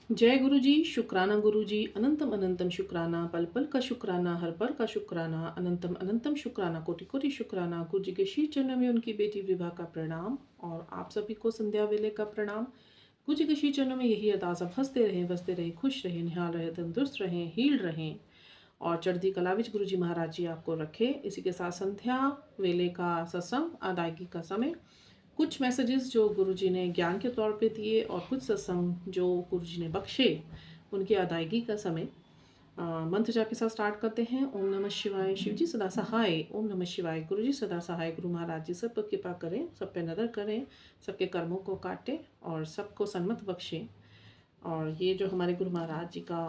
जय गुरु जी, शुक्राना गुरु जी, अनंतम अनंतम शुक्राना, पल पल का शुक्राना, हर पर का शुक्राना, अनंतम अनंतम शुक्राना, कोटि कोटि शुक्राना। गुरु जी के शीश चरणों में उनकी बेटी विभा का प्रणाम और आप सभी को संध्या वेले का प्रणाम। गुरु जी के शीश चरणों में यही अरदास, आप हंसते रहें, बसते रहें, खुश रहें, निहाल रहें, तंदुरुस्त रहें, हील रहें और चढ़ती कला विच गुरु जी महाराज जी आपको रखे। इसी के साथ संध्या वेले का सत्संग अदायगी का समय, कुछ मैसेजेस जो गुरुजी ने ज्ञान के तौर पे दिए और कुछ सत्संग जो गुरुजी ने बख्शे उनकी अदायगी का समय। मंत्र जाप के साथ स्टार्ट करते हैं। ओम नमः शिवाय, शिव जी सदा सहाय। ओम नमः शिवाय, गुरु जी सदा सहाय। गुरु महाराज जी सब पर कृपा करें, सब पे नज़र करें, सबके कर्मों को काटें और सबको सन्मत बख्शें। और ये जो हमारे गुरु महाराज जी का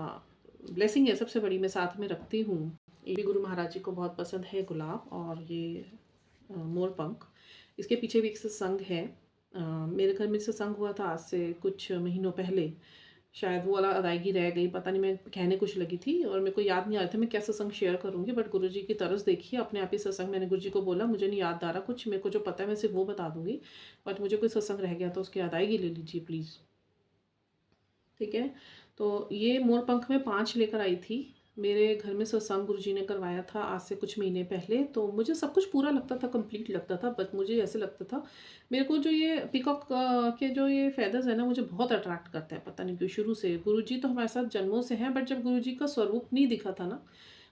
ब्लेसिंग है सबसे बड़ी, मैं साथ में रखती हूँ। ये भी गुरु महाराज जी को बहुत पसंद है, गुलाब और ये मोर पंख। इसके पीछे भी एक सत्संग है। मेरे घर में सत्संग हुआ था आज से कुछ महीनों पहले, शायद वो वाला अदायगी रह गई, पता नहीं, मैं कहने कुछ लगी थी और मेरे को याद नहीं आ रहा था मैं क्या सत्संग शेयर करूँगी। बट गुरुजी की तरस देखिए, अपने आप ही सत्संग, मैंने गुरुजी को बोला मुझे नहीं याद आ रहा कुछ, मेरे को जो पता है मैं सिर्फ वो बता दूँगी, बट मुझे कोई सत्संग रह गया तो उसकी अदायगी ले लीजिए प्लीज़। ठीक है, तो ये मोर पंख में 5 लेकर आई थी। मेरे घर में सत्संग गुरुजी ने करवाया था आज से कुछ महीने पहले, तो मुझे सब कुछ पूरा लगता था, कंप्लीट लगता था, बट मुझे ऐसे लगता था मेरे को जो ये पीकॉक के जो ये फेदर्स है ना, मुझे बहुत अट्रैक्ट करता है, पता नहीं क्यों शुरू से। गुरुजी तो हमारे साथ जन्मों से हैं, बट जब गुरुजी का स्वरूप नहीं दिखा था ना,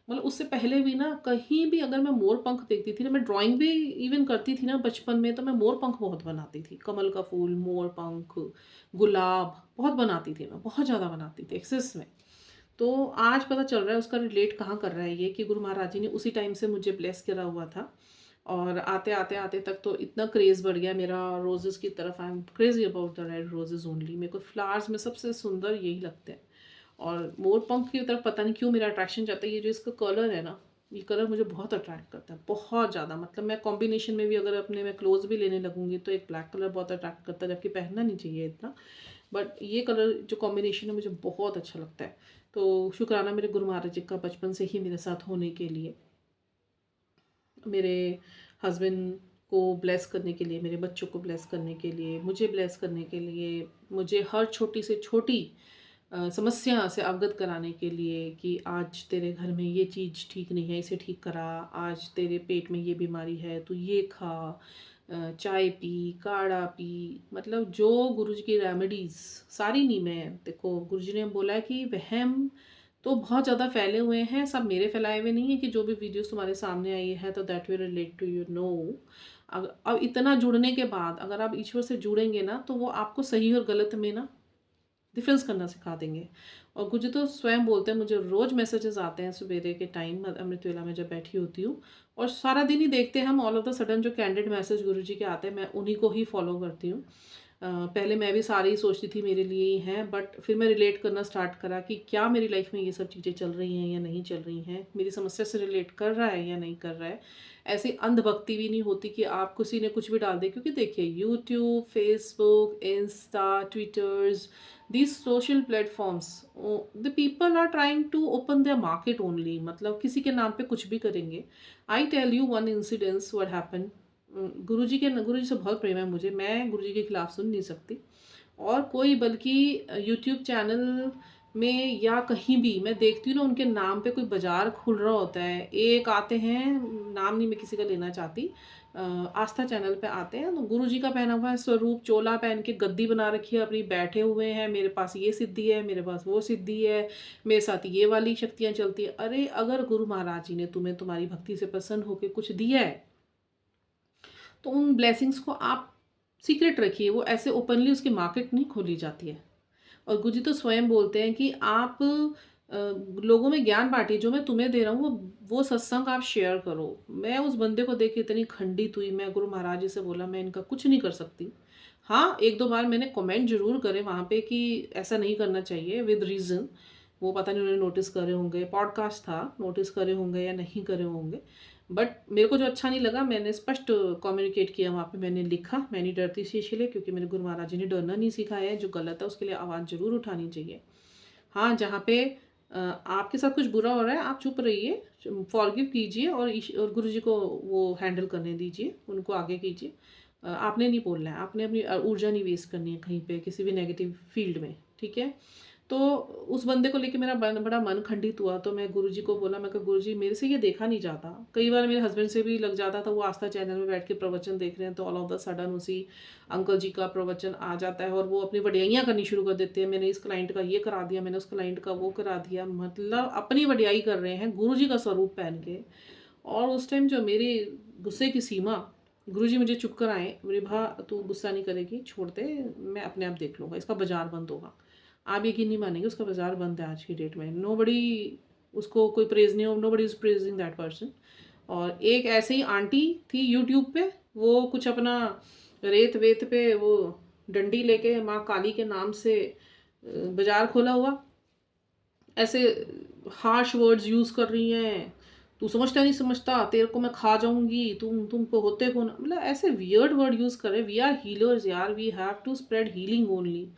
मतलब उससे पहले भी ना, कहीं भी अगर मैं मोर पंख देखती थी ना, मैं ड्राइंग भी इवन करती थी ना बचपन में, तो मैं मोर पंख बहुत बनाती थी, कमल का फूल, मोर पंख, गुलाब बहुत बनाती थी, मैं बहुत ज़्यादा बनाती थी एक्सेस में। तो आज पता चल रहा है उसका रिलेट कहाँ कर रहा है ये, कि गुरु महाराज जी ने उसी टाइम से मुझे ब्लेस करा हुआ था। और आते आते आते तक तो इतना क्रेज़ बढ़ गया मेरा रोज़ेज़ की तरफ। I am crazy about the red roses only. मेरे को फ्लावर्स में सबसे सुंदर यही लगते हैं। और मोर पंख की तरफ पता नहीं क्यों मेरा अट्रैक्शन जाता है। ये जो इसका कलर है ना, ये कलर मुझे बहुत अट्रैक्ट करता है, बहुत ज़्यादा। मतलब मैं कॉम्बिनेशन में भी अगर अपने मैं क्लोथ्स भी लेने लगूंगी तो एक ब्लैक कलर बहुत अट्रैक्ट करता है, जबकि पहनना नहीं चाहिए इतना, बट ये कलर जो कॉम्बिनेशन है मुझे बहुत अच्छा लगता है। तो शुक्राना मेरे गुरु महाराज जी का बचपन से ही मेरे साथ होने के लिए, मेरे हस्बैंड को ब्लेस करने के लिए, मेरे बच्चों को ब्लेस करने के लिए, मुझे ब्लेस करने के लिए, मुझे हर छोटी से छोटी समस्या से अवगत कराने के लिए कि आज तेरे घर में ये चीज़ ठीक नहीं है, इसे ठीक करा, आज तेरे पेट में ये बीमारी है, तू ये खा, चाय पी, काढ़ा पी। मतलब जो गुरुजी की रेमेडीज़ सारी नहीं, मैं देखो गुरुजी ने बोला है कि वहम तो बहुत ज़्यादा फैले हुए हैं, सब मेरे फैलाए हुए नहीं है, कि जो भी वीडियोस तुम्हारे सामने आई है तो that will relate to you no. अब इतना जुड़ने के बाद अगर आप ईश्वर से जुड़ेंगे ना, तो वो आपको सही और गलत में ना डिफरेंस करना सिखा देंगे। और गुरुजी तो स्वयं बोलते हैं, मुझे रोज़ मैसेजेस आते हैं सवेरे के टाइम अमृत वेला में जब बैठी होती हूँ, और सारा दिन ही देखते हैं हम, ऑल ऑफ द सडन जो कैंडिड मैसेज गुरुजी के आते हैं मैं उन्हीं को ही फॉलो करती हूँ। पहले मैं भी सारी ही सोचती थी मेरे लिए ही हैं, बट फिर मैं रिलेट करना स्टार्ट करा कि क्या मेरी लाइफ में ये सब चीज़ें चल रही हैं या नहीं चल रही हैं, मेरी समस्या से रिलेट कर रहा है या नहीं कर रहा है। ऐसी अंधभक्ति भी नहीं होती कि आप किसी ने कुछ भी डाल दे, क्योंकि देखिए YouTube, Facebook, Insta, Twitters, these social platforms, the people are trying to open their market only, मतलब किसी के नाम पे कुछ भी करेंगे। I tell you one incidence what happened। गुरुजी से बहुत प्रेम है मुझे, मैं गुरुजी के खिलाफ सुन नहीं सकती, और कोई बल्कि यूट्यूब चैनल में या कहीं भी मैं देखती हूँ ना, उनके नाम पे कोई बाज़ार खुल रहा होता है, एक आते हैं, नाम नहीं मैं किसी का लेना चाहती, आस्था चैनल पे आते हैं, तो गुरुजी का पहना हुआ है स्वरूप, चोला पहन के गद्दी बना रखी है अपनी, बैठे हुए हैं, मेरे पास ये सिद्धि है, मेरे पास वो सिद्धि है, मेरे साथ ये वाली शक्तियाँ चलती है। अरे अगर गुरु महाराज जी ने तुम्हें तुम्हारी भक्ति से प्रसन्न होकर कुछ दिया है, तो उन ब्लेसिंग्स को आप सीक्रेट रखिए, वो ऐसे ओपनली उसकी मार्केट नहीं खोली जाती है। और गुरुजी तो स्वयं बोलते हैं कि आप लोगों में ज्ञान बांटिए, जो मैं तुम्हें दे रहा हूँ वो सत्संग आप शेयर करो। मैं उस बंदे को देख के इतनी खंडित हुई, मैं गुरु महाराज जी से बोला मैं इनका कुछ नहीं कर सकती। हाँ, एक दो बार मैंने कमेंट जरूर करे वहाँ पे कि ऐसा नहीं करना चाहिए विद रीज़न। वो पता नहीं उन्होंने नोटिस करे होंगे, पॉडकास्ट था, नोटिस करे होंगे या नहीं करे होंगे, बट मेरे को जो अच्छा नहीं लगा मैंने स्पष्ट कम्युनिकेट किया वहाँ पे, मैंने लिखा। मैं नहीं डरती इस चीज़ के लिए, क्योंकि मेरे गुरु महाराज जी ने डरना नहीं सिखाया है। जो गलत है उसके लिए आवाज़ ज़रूर उठानी चाहिए। हाँ, जहाँ पे आपके साथ कुछ बुरा हो रहा है आप चुप रहिए, फॉरगिव कीजिए और गुरु जी को वो हैंडल करने दीजिए, उनको आगे कीजिए। आपने नहीं बोलना है, आपने अपनी ऊर्जा नहीं वेस्ट करनी है कहीं पे किसी भी नेगेटिव फील्ड में, ठीक है। तो उस बंदे को लेके मेरा बड़ा मन खंडित हुआ। तो मैं गुरुजी को बोला, मैं कहा गुरुजी मेरे से ये देखा नहीं जाता। कई बार मेरे हस्बैंड से भी लग जाता था, वो आस्था चैनल में बैठ के प्रवचन देख रहे हैं तो ऑल ऑफ द सडन उसी अंकल जी का प्रवचन आ जाता है और वो अपनी वडियाइयाँ करनी शुरू कर देते हैं। मैंने इस क्लाइंट का ये करा दिया, मैंने उस क्लाइंट का वो करा दिया, मतलब अपनी वडियाई कर रहे हैं गुरुजी का स्वरूप पहन के। और उस टाइम जो मेरी गुस्से की सीमा, गुरुजी मुझे चुप कराएं, रिभा तू गुस्सा नहीं करेगी, छोड़ दे, मैं अपने आप देख लूँगा, इसका बाजार बंद होगा। आप यकीन नहीं मानेंगे, उसका बाजार बंद है आज की डेट में। नो बड़ी उसको कोई प्रेज नहीं हो, नो बड़ी इज प्रेजिंग दैट पर्सन। और एक ऐसे ही आंटी थी यूट्यूब पे, वो कुछ अपना रेत वेत पे वो डंडी लेके माँ काली के नाम से बाजार खोला हुआ, ऐसे हार्श वर्ड्स यूज़ कर रही हैं, तू समझता नहीं समझता, तेरे को मैं खा जाऊंगी, तुम को होते कौन, मतलब ऐसे वियर्ड वर्ड यूज़ कर रहे। वी आर हीलर्स यार, we have to spread healing only.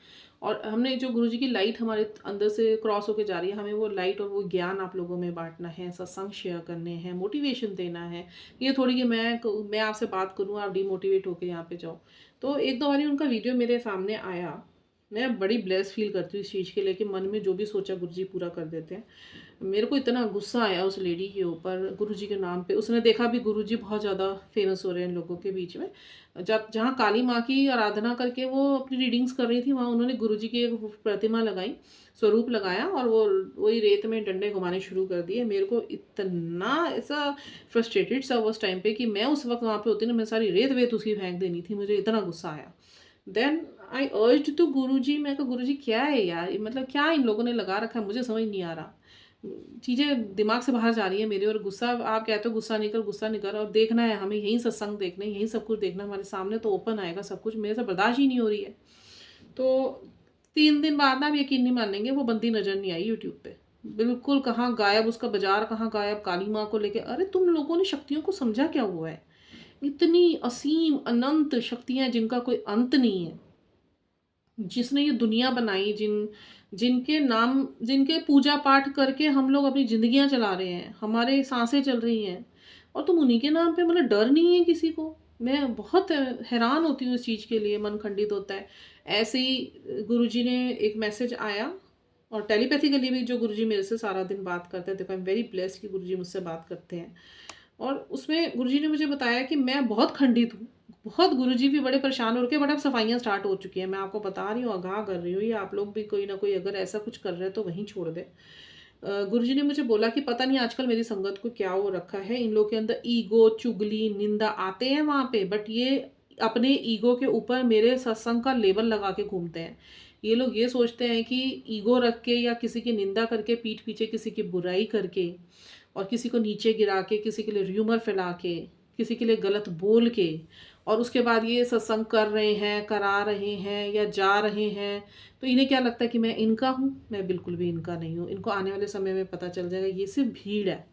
और हमने जो गुरुजी की लाइट हमारे अंदर से क्रॉस होके जा रही है, हमें वो लाइट और वो ज्ञान आप लोगों में बांटना है, सत्संग शेयर करने हैं, मोटिवेशन देना है। ये थोड़ी कि मैं आपसे बात करूँ आप डिमोटिवेट होके यहाँ पे जाओ। तो एक दो बारी उनका वीडियो मेरे सामने आया, मैं बड़ी ब्लेस फील करती हूँ इस चीज़ के लिए कि मन में जो भी सोचा गुरुजी पूरा कर देते हैं। मेरे को इतना गुस्सा आया उस लेडी के ऊपर गुरुजी के नाम पे। उसने देखा भी गुरुजी बहुत ज़्यादा फेमस हो रहे हैं लोगों के बीच में। जब जहाँ काली माँ की आराधना करके वो अपनी रीडिंग्स कर रही थी, वहाँ उन्होंने गुरुजी की एक प्रतिमा लगाई, स्वरूप लगाया और वो वही रेत में डंडे घुमाने शुरू कर दिए। मेरे को इतना ऐसा फ्रस्ट्रेटेड सा उस टाइम पे कि मैं उस वक्त वहाँ पे होती ना, मैं सारी रेत वेत उसी फेंक देनी थी, मुझे इतना गुस्सा आया। देन आई अर्ज्ड टू गुरुजी, मैं कहा गुरुजी क्या है यार, मतलब क्या इन लोगों ने लगा रखा है, मुझे समझ नहीं आ रहा, चीज़ें दिमाग से बाहर जा रही है मेरे। और गुस्सा, आप कहते हो गुस्सा नहीं कर, गुस्सा नहीं कर, और देखना है हमें, यहीं सत्संग देखना है, यहीं सब कुछ देखना, हमारे सामने तो ओपन आएगा सब कुछ, मेरे से बर्दाश्त ही नहीं हो रही है। तो 3 दिन बाद ना, आप यकीन नहीं मानेंगे, वो बंदी नज़र नहीं आई यूट्यूब पे, बिल्कुल कहाँ गायब, उसका बाजार कहाँ गायब, काली माँ को लेके। अरे तुम लोगों ने शक्तियों को समझा क्या हुआ है? इतनी असीम अनंत शक्तियाँ जिनका कोई अंत नहीं है, जिसने ये दुनिया बनाई, जिनके नाम, जिनके पूजा पाठ करके हम लोग अपनी ज़िंदगियाँ चला रहे हैं, हमारे सांसें चल रही हैं, और तुम उन्हीं के नाम पे, मतलब डर नहीं है किसी को। मैं बहुत हैरान होती हूँ इस चीज़ के लिए, मन खंडित होता है। ऐसे ही गुरुजी ने एक मैसेज आया, और टेलीपैथिकली भी जो गुरुजी मेरे से सारा दिन बात करते हैं, देखो आई एम वेरी ब्लेस्ड कि गुरुजी मुझसे बात करते हैं। और उसमें गुरुजी ने मुझे बताया कि मैं बहुत खंडित हूँ, बहुत, गुरुजी भी बड़े परेशान हो रखे, बट अब सफाइयाँ स्टार्ट हो चुकी हैं। मैं आपको बता रही हूँ, आगाह कर रही हूँ, ये आप लोग भी कोई ना कोई अगर ऐसा कुछ कर रहे हैं तो वहीं छोड़ दें। गुरुजी ने मुझे बोला कि पता नहीं आजकल मेरी संगत को क्या हो रखा है, इन लोगों के अंदर ईगो, चुगली, निंदा आते हैं वहाँ पे, बट ये अपने ईगो के ऊपर मेरे सत्संग का लेबल लगा के घूमते हैं। ये लोग ये सोचते हैं कि ईगो रख के या किसी की निंदा करके, पीठ पीछे किसी की बुराई करके, और किसी को नीचे गिरा के, किसी के लिए र्यूमर फैला के, किसी के लिए गलत बोल के, और उसके बाद ये सत्संग कर रहे हैं, करा रहे हैं या जा रहे हैं, तो इन्हें क्या लगता है कि मैं इनका हूँ। मैं बिल्कुल भी इनका नहीं हूँ। इनको आने वाले समय में पता चल जाएगा ये सिर्फ भीड़ है।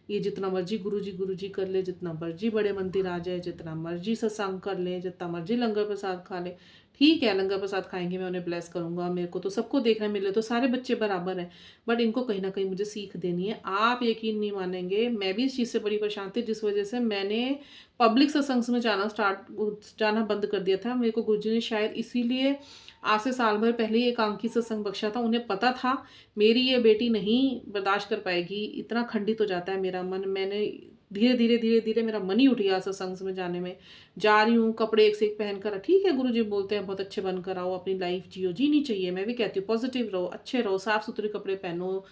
ये जितना मर्जी गुरुजी कर ले, जितना मर्जी बड़े मंदिर आ जाए, जितना मर्जी सत्संग कर ले, जितना मर्जी लंगर प्रसाद खा ले, ठीक है लंगर प्रसाद खाएंगे, मैं उन्हें ब्लेस करूंगा, मेरे को तो सबको देखना मिले, तो सारे बच्चे बराबर हैं, बट इनको कहीं ना कहीं मुझे सीख देनी है। आप यकीन नहीं मानेंगे, मैं भी इस चीज़ से बड़ी परेशान थी, जिस वजह से मैंने पब्लिक सत्संग में जाना बंद कर दिया था। मेरे को गुरुजी ने शायद इसीलिए आज से साल भर पहले ही एकांकी सत्संग बख्शा था। उन्हें पता था मेरी ये बेटी नहीं बर्दाश्त कर पाएगी, इतना खंडित हो जाता है मेरा मन। मैंने धीरे धीरे मेरा मन ही उठ गया सत्संग में जाने में। जा रही हूँ, कपड़े एक से एक पहन कर, ठीक है गुरुजी बोलते हैं बहुत अच्छे बनकर आओ, अपनी लाइफ जियो, जीनी चाहिए, मैं भी कहती हूँ पॉजिटिव रहो, अच्छे रहो, साफ सुथरे कपड़े पहनो,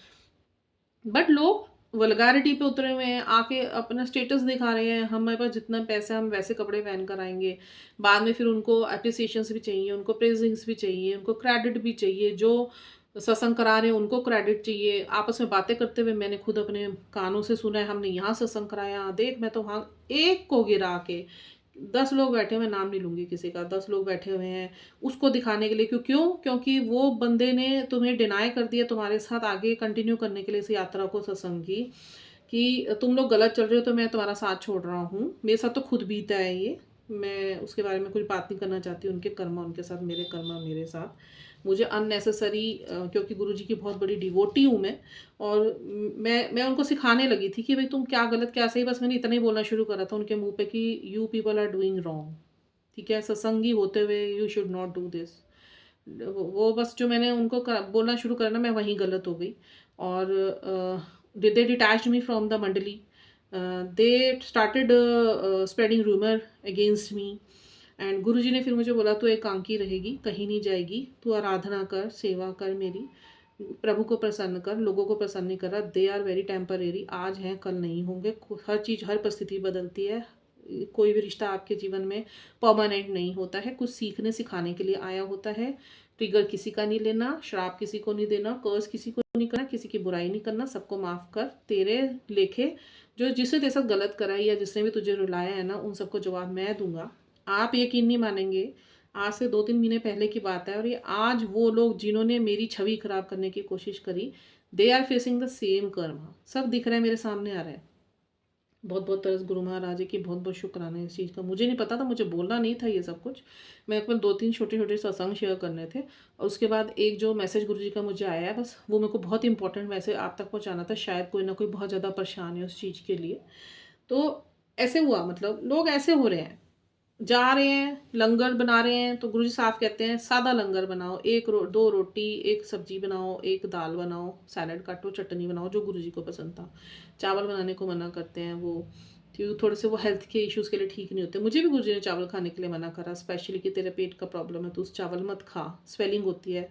बट लोग वल्गारिटी पे उतरे हुए हैं, आके अपना स्टेटस दिखा रहे हैं, हमारे पास जितना पैसा है हम वैसे कपड़े पहन कर आएंगे। बाद में फिर उनको अप्रिसिएशंस भी चाहिए, उनको प्रेजिंग्स भी चाहिए, उनको क्रेडिट भी चाहिए, जो सत्संग करा रहे हैं उनको क्रेडिट चाहिए। आपस में बातें करते हुए मैंने खुद अपने कानों से सुना है, हमने यहाँ सत्संग कराया, देख मैं तो वहाँ एक को गिरा के 10 लोग बैठे हुए, नाम नहीं लूँगी किसी का, 10 लोग बैठे हुए हैं उसको दिखाने के लिए। क्योंकि वो बंदे ने तुम्हें डिनाई कर दिया तुम्हारे साथ आगे कंटिन्यू करने के लिए इस यात्रा को, सत्संग की, कि तुम लोग गलत चल रहे हो तो मैं तुम्हारा साथ छोड़ रहा हूँ। मेरे साथ तो खुद बीता है ये, मैं उसके बारे में कुछ बात नहीं करना चाहती। उनके कर्म उनके साथ, मेरे कर्म मेरे साथ। मुझे अननेसेसरी, क्योंकि गुरुजी की बहुत बड़ी डिवोटी हूँ मैं, और मैं उनको सिखाने लगी थी कि भाई तुम क्या गलत क्या सही, बस मैंने इतना ही बोलना शुरू करा था उनके मुंह पे कि you people are doing wrong, ठीक है, सत्संगी होते हुए you should not do this. वो बस जो मैंने उनको बोलना शुरू करा ना, मैं वहीं गलत हो गई। और they detached me from the mandali. They started spreading rumour against me. And Guruji ने फिर मुझे बोला, तू एकांकी रहेगी, कहीं नहीं जाएगी, तू आराधना कर, सेवा कर मेरी, प्रभु को प्रसन्न कर, लोगों को प्रसन्न नहीं कर रहा। दे आर वेरी टेम्परेरी, आज हैं कल नहीं होंगे। हर चीज़, हर परिस्थिति बदलती है। कोई भी रिश्ता आपके जीवन में परमानेंट नहीं होता है, कुछ सीखने सिखाने के लिए आया होता है। ट्रिगर किसी का नहीं लेना, श्राप किसी को नहीं देना, कर्ज किसी को नहीं करना, किसी की बुराई नहीं करना, सबको माफ़ कर। तेरे लेखे जो जिसने तेरे साथ गलत करा है या जिसने भी तुझे रुलाया है ना, उन सबको जवाब मैं दूंगा। आप यकीन नहीं मानेंगे, आज से 2-3 महीने पहले की बात है, और ये आज वो लोग जिन्होंने मेरी छवि खराब करने की कोशिश करी, they are facing the same karma. सब दिख रहा है, मेरे सामने आ रहा है। बहुत बहुत तरस गुरु महाराज जी की बहुत बहुत शुक्राना है इस चीज़ का। मुझे नहीं पता था, मुझे बोलना नहीं था ये सब कुछ। मैं केवल 2-3 छोटे छोटे सत्संग शेयर करने थे, और उसके बाद एक जो मैसेज गुरु जी का मुझे आया है, बस वो मेरे को बहुत इंपॉर्टेंट मैसेज आप तक पहुँचाना था। शायद कोई ना कोई बहुत ज़्यादा परेशान है उस चीज़ के लिए। तो ऐसे हुआ, मतलब लोग ऐसे हो रहे हैं, जा रहे हैं लंगर बना रहे हैं, तो गुरुजी साफ कहते हैं सादा लंगर बनाओ, 2 रोटी, 1 सब्जी बनाओ, 1 दाल बनाओ, सैलड काटो, चटनी बनाओ, जो गुरुजी को पसंद था। चावल बनाने को मना करते हैं वो, क्योंकि थोड़े से वो हेल्थ के इश्यूज़ के लिए ठीक नहीं होते। मुझे भी गुरुजी ने चावल खाने के लिए मना करा, स्पेशली कि तेरे पेट का प्रॉब्लम है तो उस चावल मत खा, स्वेलिंग होती है,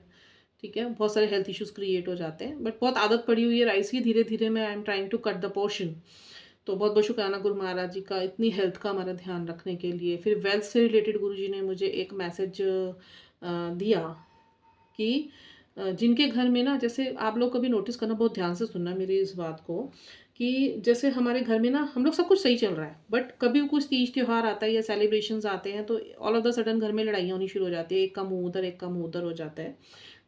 ठीक है, बहुत सारे हेल्थ इश्यूज़ क्रिएट हो जाते हैं। बट बहुत आदत पड़ी हुई है राइस की, धीरे धीरे मैं I am trying to cut the portion. तो बहुत बहुत शुक्राना गुरु महाराज जी का, इतनी हेल्थ का हमारा ध्यान रखने के लिए। फिर वेल्थ से रिलेटेड गुरु जी ने मुझे एक मैसेज दिया कि जिनके घर में ना, जैसे आप लोग कभी नोटिस करना, बहुत ध्यान से सुनना मेरी इस बात को, कि जैसे हमारे घर में ना हम लोग सब कुछ सही चल रहा है, बट कभी कुछ तीज त्यौहार आता है या सेलिब्रेशंस आते हैं, तो ऑल ऑफ द सडन घर में लड़ाइयाँ होनी शुरू हो जाती है, एक का मुँह उधर, एक का मुँह उधर हो जाता है।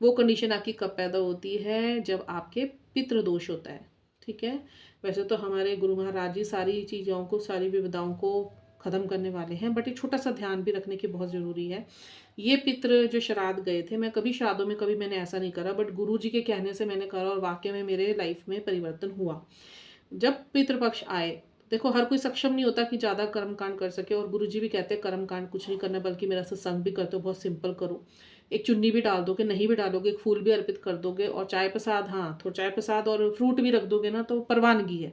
वो कंडीशन आपकी कब पैदा होती है? जब आपके पितृदोष होता है, ठीक है। वैसे तो हमारे गुरु महाराज जी सारी चीज़ों को, सारी विविधाओं को ख़त्म करने वाले हैं, बट एक छोटा सा ध्यान भी रखने की बहुत ज़रूरी है। ये पितृ जो श्राद्ध गए थे, मैं कभी श्राद्धों में कभी मैंने ऐसा नहीं करा, बट गुरु जी के कहने से मैंने करा, और वाकई में मेरे लाइफ में परिवर्तन हुआ। जब पितृपक्ष आए, देखो हर कोई सक्षम नहीं होता कि ज़्यादा कर्मकांड कर सके, और गुरुजी भी कहते हैं कर्मकांड कुछ नहीं करना, बल्कि मेरा सत्संग भी करते हो बहुत सिंपल करो। एक चुन्नी भी डाल दोगे, नहीं भी डालोगे, एक फूल भी अर्पित कर दोगे, और चाय प्रसाद, हाँ थोड़ा चाय प्रसाद और फ्रूट भी रख दोगे ना, तो परवानगी है।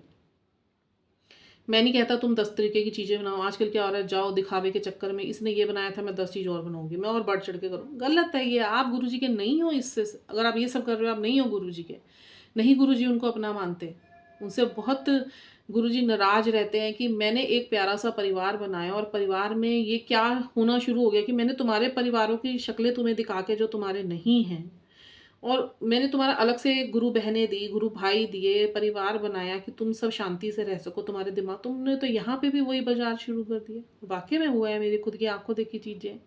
मैं नहीं कहता तुम 10 तरीके की चीज़ें बनाओ। आजकल क्या हो रहा है, जाओ दिखावे के चक्कर में, इसने ये बनाया था मैं 10 चीज़ और बनाऊंगी, मैं और बढ़ चढ़ के करूँ, गलत है ये। आप गुरुजी के नहीं हो, इससे अगर आप ये सब कर रहे हो, आप नहीं हो गुरुजी के। नहीं, गुरुजी उनको अपना मानते, उनसे बहुत गुरुजी नाराज रहते हैं कि मैंने एक प्यारा सा परिवार बनाया, और परिवार में ये क्या होना शुरू हो गया कि मैंने तुम्हारे परिवारों की शक्लें तुम्हें दिखा के, जो तुम्हारे नहीं हैं, और मैंने तुम्हारा अलग से गुरु बहनें दी, गुरु भाई दिए, परिवार बनाया कि तुम सब शांति से रह सको, तुम्हारे दिमाग, तुमने तो यहाँ पे भी वही बाजार शुरू कर दिया। वाकई में हुआ है, मेरी खुद की आंखों देखी चीज़ें।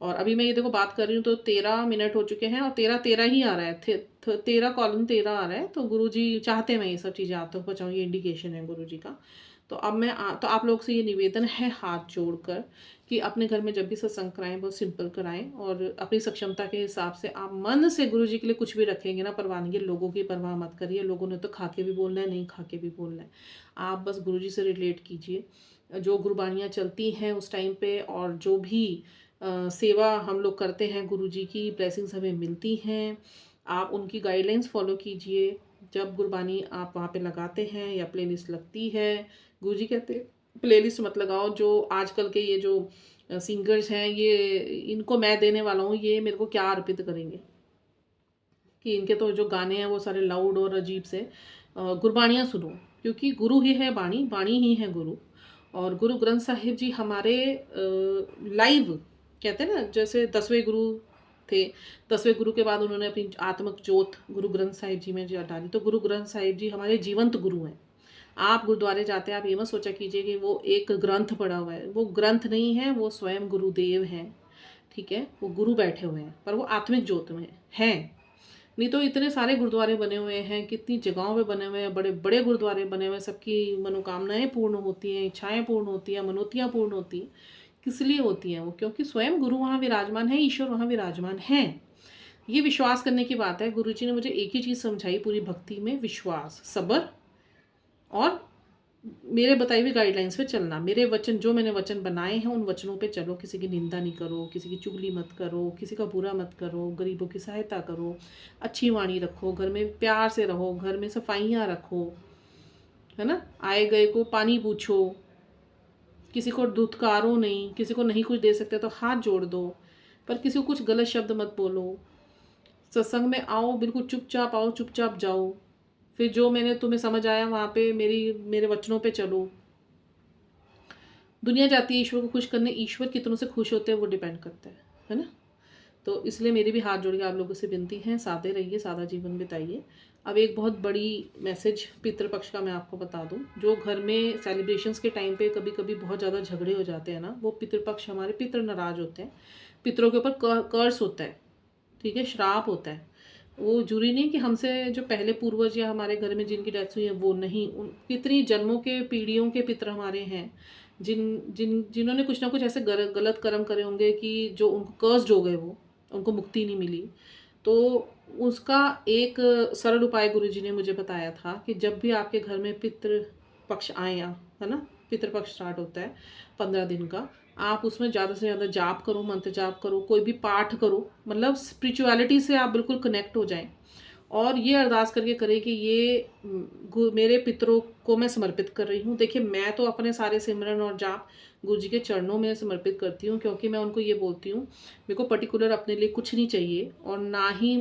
और अभी मैं ये देखो बात कर रही हूँ तो 13 मिनट हो चुके हैं, और 13 ही आ रहा है, 13 कॉलम 13 आ रहा है। तो गुरुजी चाहते हैं मैं ये सब चीज़ें आप तक पहुँचाऊँ, ये इंडिकेशन है गुरुजी का। तो अब मैं तो आप लोग से ये निवेदन है हाथ जोड़कर, कि अपने घर में जब भी सत्संग कराएं बहुत सिंपल कराएं, और अपनी सक्षमता के हिसाब से आप मन से गुरुजी के लिए कुछ भी रखेंगे ना, परवानगी, लोगों की परवाह मत करिए। लोगों ने तो खा के भी बोलना है, नहीं खा के भी बोलना है। आप बस गुरुजी से रिलेट कीजिए, जो गुरबानियाँ चलती हैं उस टाइम पे, और जो भी सेवा हम लोग करते हैं गुरुजी की, ब्लेसिंग्स हमें मिलती हैं, आप उनकी गाइडलाइंस फॉलो कीजिए। जब गुरबानी आप वहाँ पे लगाते हैं या प्लेलिस्ट लगती है, गुरुजी कहते हैं प्लेलिस्ट मत लगाओ। जो आजकल के ये जो सिंगर्स हैं, ये इनको मैं देने वाला हूँ, ये मेरे को क्या अर्पित करेंगे, कि इनके तो जो गाने हैं वो सारे लाउड और अजीब से। गुरबानियाँ सुनो, क्योंकि गुरु ही है बाणी, बाणी ही है गुरु। और गुरु ग्रंथ साहिब जी हमारे लाइव, कहते हैं ना, जैसे 10वें गुरु थे, 10वें गुरु के बाद उन्होंने अपनी आत्मक ज्योत गुरु ग्रंथ साहिब जी में डाली, तो गुरु ग्रंथ साहिब जी हमारे जीवंत गुरु हैं। आप गुरुद्वारे जाते हैं, आप ये मत सोचा कीजिए कि वो एक ग्रंथ पड़ा हुआ है, वो ग्रंथ नहीं है, वो स्वयं गुरुदेव हैं, ठीक है। वो गुरु बैठे हुए हैं, पर वो आत्मिक ज्योत में हैं। नहीं तो इतने सारे गुरुद्वारे बने हुए हैं, कितनी जगहों पे बने हुए हैं, बड़े बड़े गुरुद्वारे बने हुए हैं, सबकी मनोकामनाएं पूर्ण होती हैं, इच्छाएं पूर्ण होती हैं, मनोतियाँ पूर्ण होती हैं। किस लिए होती हैं वो? क्योंकि स्वयं गुरु वहाँ विराजमान है, ईश्वर वहाँ विराजमान है। ये विश्वास करने की बात है। गुरु जी ने मुझे एक ही चीज़ समझाई पूरी भक्ति में, विश्वास, सब्र और मेरे बताई हुई गाइडलाइंस पे चलना, मेरे वचन जो मैंने वचन बनाए हैं उन वचनों पे चलो। किसी की निंदा नहीं करो, किसी की चुगली मत करो, किसी का बुरा मत करो, गरीबों की सहायता करो, अच्छी वाणी रखो, घर में प्यार से रहो, घर में सफाइयाँ रखो, है ना। आए गए को पानी पूछो, किसी को धुतकारो नहीं, किसी को नहीं कुछ दे सकते तो हाथ जोड़ दो, पर किसी को कुछ गलत शब्द मत बोलो। सत्संग में आओ, बिल्कुल चुपचाप आओ, चुपचाप जाओ। फिर जो मैंने तुम्हें समझ आया वहाँ पे मेरे वचनों पे चलो। दुनिया जाती है ईश्वर को खुश करने, ईश्वर कितनों से खुश होते हैं वो डिपेंड करता है ना। तो इसलिए मेरी भी हाथ जोड़ के आप लोगों से विनती है, सादे रहिए, सादा जीवन बिताइए। अब एक बहुत बड़ी मैसेज पितृपक्ष का मैं आपको बता दूं। जो घर में सेलिब्रेशंस के टाइम पे कभी कभी बहुत ज़्यादा झगड़े हो जाते हैं ना, वो पितृपक्ष, हमारे पितृ नाराज होते हैं, पितरों के ऊपर कर्स होता है, ठीक है, श्राप होता है। वो जरूरी नहीं कि हमसे जो पहले पूर्वज या हमारे घर में जिनकी डेथ हुई है वो नहीं, उन कितनी जन्मों के पीढ़ियों के पितर हमारे हैं जिन्होंने कुछ ना कुछ ऐसे गलत कर्म करे होंगे कि जो उनको कर्स्ड हो गए, वो उनको मुक्ति नहीं मिली। तो उसका एक सरल उपाय गुरुजी ने मुझे बताया था कि जब भी आपके घर में पितृ पक्ष आए, है ना, पितृपक्ष स्टार्ट होता है 15 दिन का, आप उसमें ज़्यादा से ज़्यादा जाप करो, मंत्र जाप करो, कोई भी पाठ करो, मतलब स्पिरिचुअलिटी से आप बिल्कुल कनेक्ट हो जाएं। और ये अरदास करके करें कि ये मेरे पितरों को मैं समर्पित कर रही हूँ। देखिए, मैं तो अपने सारे सिमरन और जाप गुरु जी के चरणों में समर्पित करती हूँ, क्योंकि मैं उनको ये बोलती हूँ मेरे को पर्टिकुलर अपने लिए कुछ नहीं चाहिए, और ना ही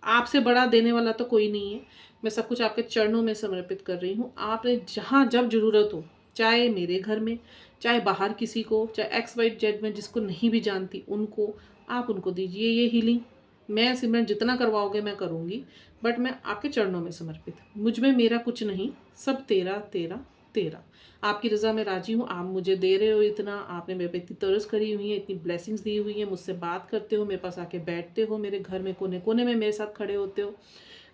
आपसे बड़ा देने वाला तो कोई नहीं है। मैं सब कुछ आपके चरणों में समर्पित कर रही हूँ। आपने जहाँ जब ज़रूरत हो, चाहे मेरे घर में, चाहे बाहर किसी को, चाहे एक्स वाई जेड में जिसको नहीं भी जानती उनको, आप उनको दीजिए ये हीलिंग। मैं सिमरन जितना करवाओगे मैं करूँगी, बट मैं आपके चरणों में समर्पित। मुझ में मेरा कुछ नहीं, सब तेरा तेरा तेरा। आपकी रज़ा में राजी हूँ, आप मुझे दे रहे हो इतना, आपने मेरे पे इतनी तरस करी हुई है, इतनी ब्लेसिंग्स दी हुई है, मुझसे बात करते हो, मेरे पास आके बैठते हो, मेरे घर में कोने कोने में मेरे साथ खड़े होते हो,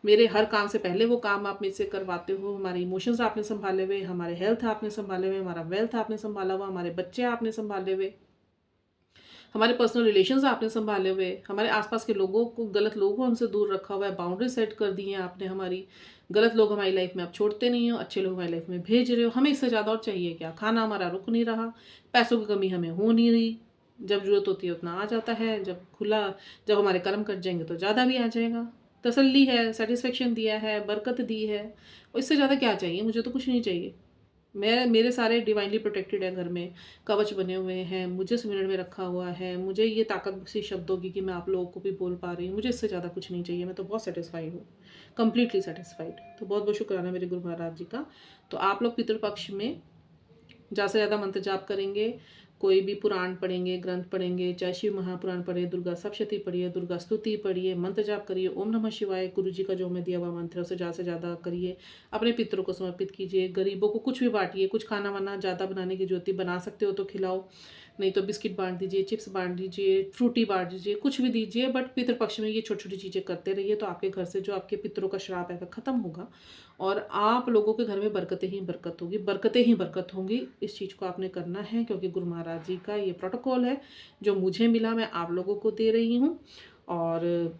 मेरे हर काम से पहले वो काम आप मेरे से करवाते हो। हमारे इमोशंस आपने संभाले हुए, हमारे हेल्थ आपने संभाले हुए, हमारा वेल्थ आपने संभाला हुआ, हमारे बच्चे आपने संभाले हुए, हमारे पर्सनल रिलेशंस आपने संभाले हुए, हमारे आसपास के लोगों को, गलत लोगों को हमसे दूर रखा हुआ है, बाउंड्री सेट कर दी है आपने हमारी। गलत लोग हमारी लाइफ में आप छोड़ते नहीं हो, अच्छे लोग हमारी लाइफ में भेज रहे हो। हमें इससे ज़्यादा और चाहिए क्या? खाना हमारा रुक नहीं रहा, पैसों की कमी हमें हो नहीं रही, जब ज़रूरत होती है उतना आ जाता है, जब हमारे कर्म कट जाएंगे तो ज़्यादा भी आ जाएगा। तसल्ली है, सेटिस्फेक्शन दिया है, बरकत दी है, और इससे ज़्यादा क्या चाहिए? मुझे तो कुछ नहीं चाहिए। मेरे सारे डिवाइनली प्रोटेक्टेड है, घर में कवच बने हुए हैं, मुझे सिमरन में रखा हुआ है, मुझे ये ताकत बख्शी शब्दों की कि मैं आप लोगों को भी बोल पा रही हूँ। मुझे इससे ज़्यादा कुछ नहीं चाहिए, मैं तो बहुत सेटिस्फाइड हूँ, कम्प्लीटली सेटिस्फाइड। तो बहुत बहुत शुक्राना मेरे गुरु महाराज जी का। तो आप लोग पितृपक्ष में ज़्यादा से ज़्यादा मंत्र जाप करेंगे, कोई भी पुराण पढ़ेंगे, ग्रंथ पढ़ेंगे, चाहे शिव महापुराण पढ़े, दुर्गा सप्तशती पढ़िए, दुर्गा स्तुति पढ़िए, मंत्र जाप करिए, ओम नमः शिवाय गुरु जी का जो हमें दिया हुआ मंत्र है उसे ज़्यादा से ज़्यादा करिए, अपने पितरों को समर्पित कीजिए, गरीबों को कुछ भी बांटिए, कुछ खाना वाना ज़्यादा बनाने की जरूरत, बना सकते हो तो खिलाओ, नहीं तो बिस्किट बांट दीजिए, चिप्स बांट दीजिए, फ्रूटी बांट दीजिए, कुछ भी दीजिए, बट पितृपक्ष में ये छोटी छोटी चीज़ें करते रहिए। तो आपके घर से जो आपके पितरों का श्राप है वह खत्म होगा, और आप लोगों के घर में बरकतें ही बरकत होगी, बरकतें ही बरकत होंगी। इस चीज़ को आपने करना है, क्योंकि गुरु महाराज जी का ये प्रोटोकॉल है जो मुझे मिला, मैं आप लोगों को दे रही हूँ। और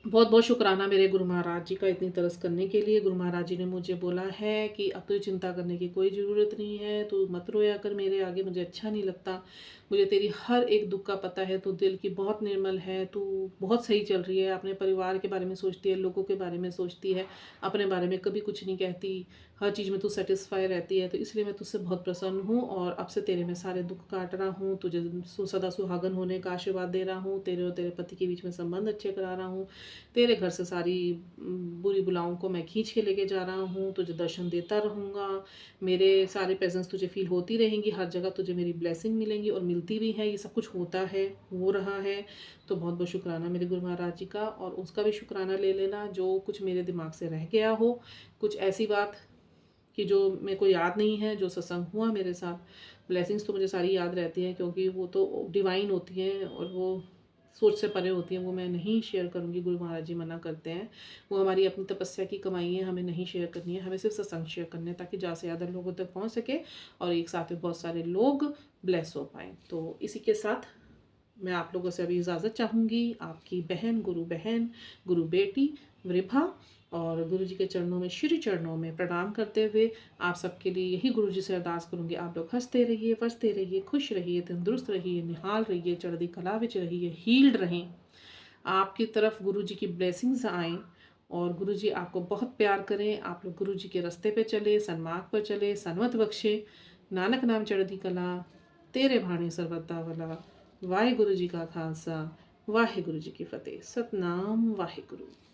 बहुत बहुत शुक्राना मेरे गुरु महाराज जी का इतनी तरस करने के लिए। गुरु महाराज जी ने मुझे बोला है कि अब तो चिंता करने की कोई ज़रूरत नहीं है, तू मत रोया कर मेरे आगे, मुझे अच्छा नहीं लगता, मुझे तेरी हर एक दुख का पता है, तू दिल की बहुत निर्मल है, तू बहुत सही चल रही है, अपने परिवार के बारे में सोचती है, लोगों के बारे में सोचती है, अपने बारे में कभी कुछ नहीं कहती, हर चीज़ में तू सेटिस्फाई रहती है। तो इसलिए मैं तुझसे बहुत प्रसन्न हूँ, और अब से तेरे में सारे दुख काट रहा हूँ, तुझे सदा सुहागन होने का आशीर्वाद दे रहा हूँ, तेरे और तेरे पति के बीच में संबंध अच्छे करा रहा हूँ, तेरे घर से सारी बुरी बुलाओं को मैं खींच के लेके जा रहा हूँ, तुझे दर्शन देता रहूँगा, मेरे सारे प्रेजेंस तुझे फील होती रहेंगी, हर जगह तुझे मेरी ब्लेसिंग मिलेंगी और मिलती भी है, ये सब कुछ होता है, हो रहा है। तो बहुत बहुत शुक्राना मेरे गुरु महाराज जी का, और उसका भी शुक्राना ले लेना जो कुछ मेरे दिमाग से रह गया हो, कुछ ऐसी बात कि जो मेरे को याद नहीं है, जो सत्संग हुआ मेरे साथ। ब्लेसिंग्स तो मुझे सारी याद रहती हैं, क्योंकि वो तो डिवाइन होती हैं और वो सोच से परे होती हैं, वो मैं नहीं शेयर करूँगी, गुरु महाराज जी मना करते हैं। वो हमारी अपनी तपस्या की कमाई है, हमें नहीं शेयर करनी है, हमें सिर्फ सत्संग शेयर करने हैं, ताकि ज़्यादा से ज़्यादा लोगों तक पहुँच सके और एक साथ में बहुत सारे लोग ब्लेस हो पाएँ। तो इसी के साथ मैं आप लोगों से अभी इजाज़त चाहूँगी। आपकी बहन, गुरु बेटी वृभा, और गुरु जी के चरणों में, श्री चरणों में प्रणाम करते हुए आप सबके लिए यही गुरु जी से अरदास करूँगी। आप लोग हंसते रहिए, वसते रहिए, खुश रहिए, तंदुरुस्त रहिए, निहाल रहिए, चढ़दी कला विच रहिए, हील्ड रहें। आपकी तरफ गुरु जी की ब्लेसिंग्स आएँ और गुरु जी आपको बहुत प्यार करें। आप लोग गुरु जी के रास्ते पे चले, सन्मार्ग पर चले, सनमत बख्शे। नानक नाम चढ़दी कला, तेरे भाणे सरबत वाला। वाहे गुरु जी का खालसा, वाहे गुरु जी की फतेह। सतनाम वाहे गुरु।